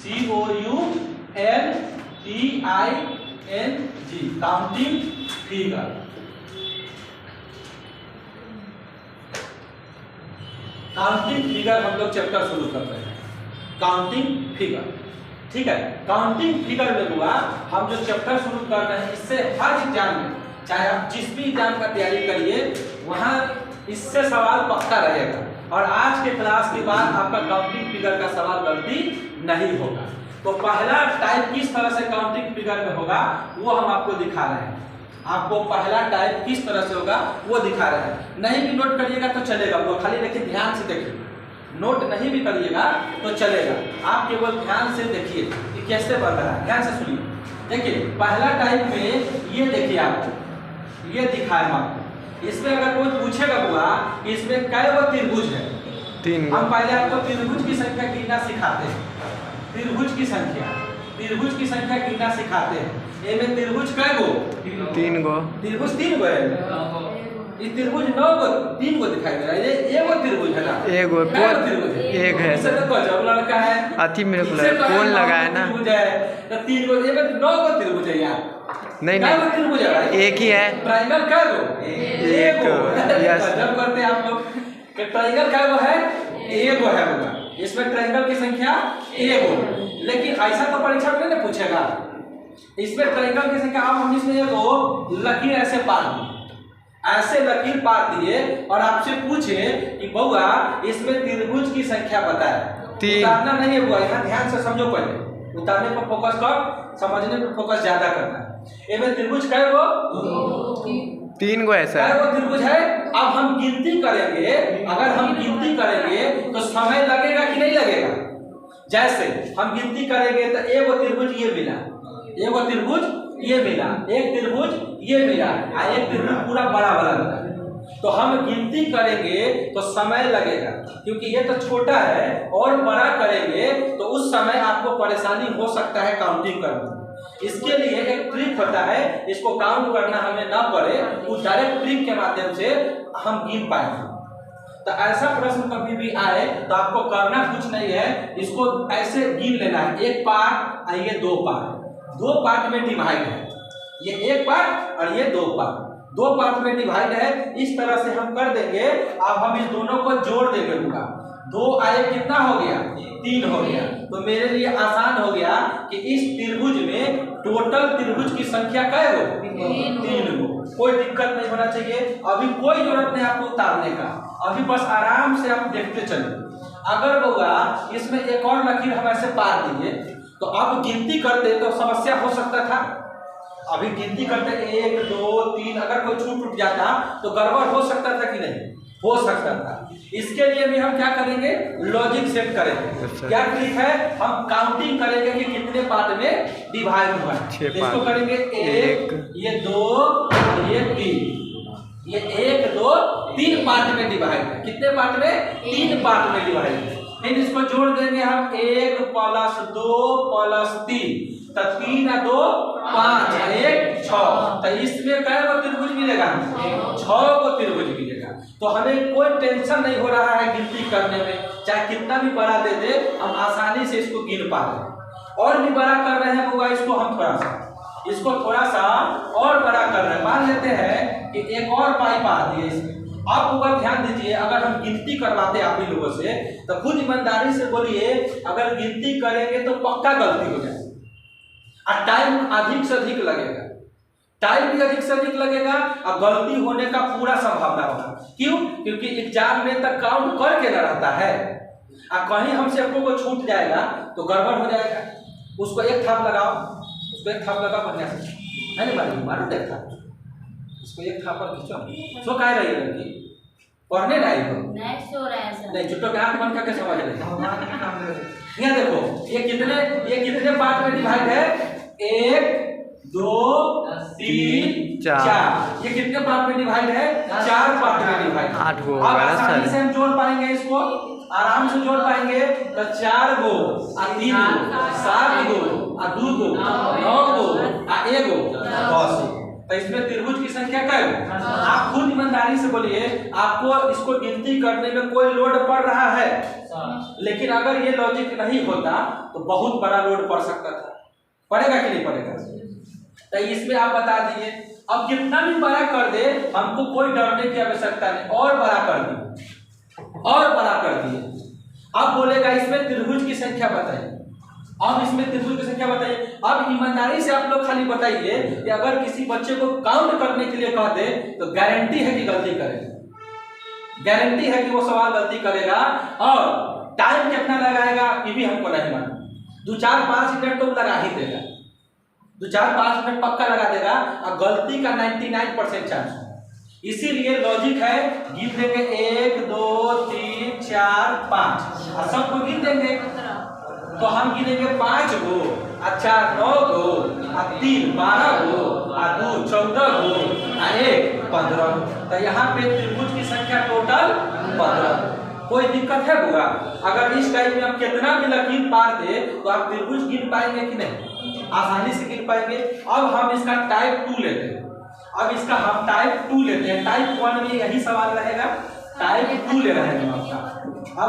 COUNTING, counting figure. Counting figure हम लोग chapter शुरू कर रहे हैं, काउंटिंग फिगर। ठीक है, काउंटिंग फिगर में हुआ हम जो चैप्टर शुरू कर रहे हैं, इससे हर एग्जाम में, चाहे आप जिस भी एग्जाम का तैयारी करिए, वहां इससे सवाल पक्का रहेगा। और आज के क्लास के बाद आपका काउंटिंग फिगर का सवाल गलती नहीं होगा। तो पहला टाइप किस तरह से काउंटिंग फिगर में होगा वो हम आपको दिखा रहे हैं। आपको पहला टाइप किस तरह से होगा वो दिखा रहे हैं। नहीं भी नोट करिएगा तो चलेगा, वो खाली देखिए, ध्यान से देखिए। नोट नहीं भी करिएगा तो चलेगा, आप केवल ध्यान से देखिए कि कैसे बन रहा है। ध्यान से सुनिए, देखिए पहला टाइप में ये देखिए, आपको ये दिखाए आपको। इसमें अगर कोई पूछेगा हुआ कि इसमें कै वो त्रिभुज है, 3। हम पहले आपको त्रिभुज की संख्या गिनना सिखाते हैं। त्रिभुज की संख्या गिनना सिखाते हैं। ए में त्रिभुज कै गो? 3 गो। त्रिभुज 3 गो है। ये त्रिभुज 9 गो, 3 गो दिखाई दे रहा है। ये एगो त्रिभुज है ना, एगो त्रिभुज है, एक है। इसे तो गजब लड़का है, अति मेरे को कौन लगाया ना, त्रिभुज है तो 3 गो, ये 9 गो त्रिभुज है यार। नहीं त्रिभुज है, एक ही है। ट्रायंगल कै गो? एक। यस, गजब करते हैं आप लोग। ट्रायंगल कै गो है? एगो है होगा। इसमें ट्रायंगल की संख्या एगो। लेकिन ऐसा तो परीक्षा में नहीं पूछेगा। इसमें ट्रायंगल की संख्या, आप हम इसमें एगो लकीर ऐसे पार दिए, ऐसे लकीर पार दिए और आपसे पूछे कि बउआ इसमें त्रिभुज की संख्या बताए। उतारना नहीं है बुआ, यहाँ ध्यान से समझो। पहले उतारने पर फोकस कर, समझने पर फोकस ज्यादा करना है। इसमें त्रिभुज कै गो? 3 गो ऐसा है। वो त्रिभुज है। अब हम गिनती करेंगे, अगर हम गिनती करेंगे तो समय लगेगा कि नहीं लगेगा? जैसे हम गिनती करेंगे तो एगो त्रिभुज ये मिला, एगो त्रिभुज ये मिला, एक त्रिभुज ये मिला, एक त्रिभुज पूरा बड़ा बड़ा मिला। तो हम गिनती करेंगे तो समय लगेगा, क्योंकि ये तो छोटा है, और बड़ा करेंगे तो उस समय आपको परेशानी हो सकता है काउंटिंग करने। इसके लिए एक ट्रिक होता है, इसको काउंट करना हमें ना पड़े, वो डायरेक्ट ट्रिक के माध्यम से हम गिन पाएंगे। तो ऐसा प्रश्न कभी भी आए तो आपको करना कुछ नहीं है, इसको ऐसे गिन लेना है। एक पार्ट और ये 2 पार्ट, 2 पार्ट में डिवाइड है। ये एक पार्ट और ये 2 पार्ट, 2 पार्ट में डिवाइड है। इस तरह से हम कर देंगे। अब हम इस दोनों को जोड़ देंगे पूरा। 2 आए कितना हो गया? 3 हो गया। तो मेरे लिए आसान हो गया कि इस त्रिभुज में टोटल त्रिभुज की संख्या कै गो? 3 गो। कोई दिक्कत नहीं होना चाहिए। अभी कोई जरूरत नहीं आपको उतारने का, अभी बस आराम से आप देखते चलिए। अगर होगा इसमें एक और लकीर हम ऐसे पार दिए तो अब गिनती करते तो समस्या हो सकता था। अभी गिनती करते 1 2 3, अगर कोई छूट जाता तो गड़बड़ हो सकता था कि नहीं? हो सकता था। इसके लिए भी हम क्या करेंगे? लॉजिक सेट करेंगे। क्या ट्रिक है? हम काउंटिंग करेंगे कि कितने पार्ट में डिवाइड हुआ है। इसको करेंगे 1, ये 2, ये 3, ये 1 2 3 पार्ट में डिवाइड है। कितने पार्ट में? 3 पार्ट में डिवाइड है। फिर इसको जोड़ देंगे हम 1 + 2 + 3, तो 3 और 2 5, 1 6। तो इसमें कै गो त्रिभुज मिलेगा? 6 गो त्रिभुज मिलेगा। तो हमें कोई टेंशन नहीं हो रहा है गिनती करने में, चाहे कितना भी बड़ा दे दे हम आसानी से इसको गिन पा रहे हैं। और भी बड़ा कर रहे हैं होगा, इसको हम इसको थोड़ा सा और बड़ा कर रहे हैं। मान लेते हैं कि एक और पाइप आ दिए इसमें। आप होगा ध्यान दीजिए, अगर हम गिनती करवाते आप ही लोगों से तो खुद ईमानदारी से बोलिए, अगर गिनती करेंगे तो पक्का गलती हो जाएगी और टाइम अधिक से अधिक लगेगा। टाइम भी अधिक से अधिक लगेगा और गलती होने का पूरा संभावना होगा। क्यों? क्योंकि एग्जाम में तक काउंट करके न रहता है, और कहीं हमसे आपको कोई छूट जाएगा तो गड़बड़ हो जाएगा। उसको एक थाप लगाओ, उसको एक थाप लगाओ बढ़िया से, नहीं मारो देखा, इसको एक थाप पर खींचो। सो कह रही है लड़की? पढ़ने नहीं हो? नहीं सो रहा है सर। नहीं, छुट्टो के आंख बंद करके समझ रहे। यहाँ देखो ये कितने पार्ट में डिवाइड है? 1 2 3 4। ये कितने पार्ट में डिवाइड है? 4 पार्ट में डिवाइड। 8 गो। अब आसानी से हम जोड़ पाएंगे, इसको आराम से जोड़ पाएंगे। तो 4 गो और 3 गो, 7 गो और 2 गो, 9 गो और 1 गो, 10। तो इसमें त्रिभुज की संख्या क्या है? आप खुद ईमानदारी से बोलिए, आपको इसको गिनती करने में कोई लोड पड़ रहा है? लेकिन अगर ये लॉजिक नहीं होता तो बहुत बड़ा लोड पड़ सकता था। पड़ेगा कि नहीं पड़ेगा? तो इसमें आप बता दिए, अब जितना भी बड़ा कर दे हमको कोई डरने की आवश्यकता नहीं, और बड़ा कर दिए, और बड़ा कर दिए। अब बोलेगा इसमें त्रिभुज की संख्या बताइए, अब इसमें त्रिभुज की संख्या बताइए। अब ईमानदारी से आप लोग खाली बताइए कि अगर किसी बच्चे को काउंट करने के लिए कह दे तो गारंटी है कि गलती करेगा, गारंटी है कि वो सवाल गलती करेगा, और टाइम कितना लगाएगा ये भी हमको नहीं मालूम। 2-4-5 मिनट तो लगा ही देगा, 2-4-5 मिनट पक्का लगा देगा, और गलती का 99% चांस है। इसीलिए लॉजिक है, गिन देंगे 1 2 3 4 5 और सबको गिन देंगे। तो हम गिनेंगे 5 गो, 4 9 गो, 3 12 गो, 2 14 गो, 1 15 गो। तो यहाँ पे त्रिभुज की संख्या टोटल 15। कोई दिक्कत है बुआ? अगर इस टाइप में आप कितना भी लकीर पार दे तो आप त्रिभुज गिन पाएंगे कि नहीं? आसानी से गिन पाएंगे। अब हम इसका टाइप 2 लेते हैं, अब इसका हम टाइप 2 लेते हैं। टाइप 1 में यही सवाल रहेगा, टाइप 2 ले रहे हैं हम आपका।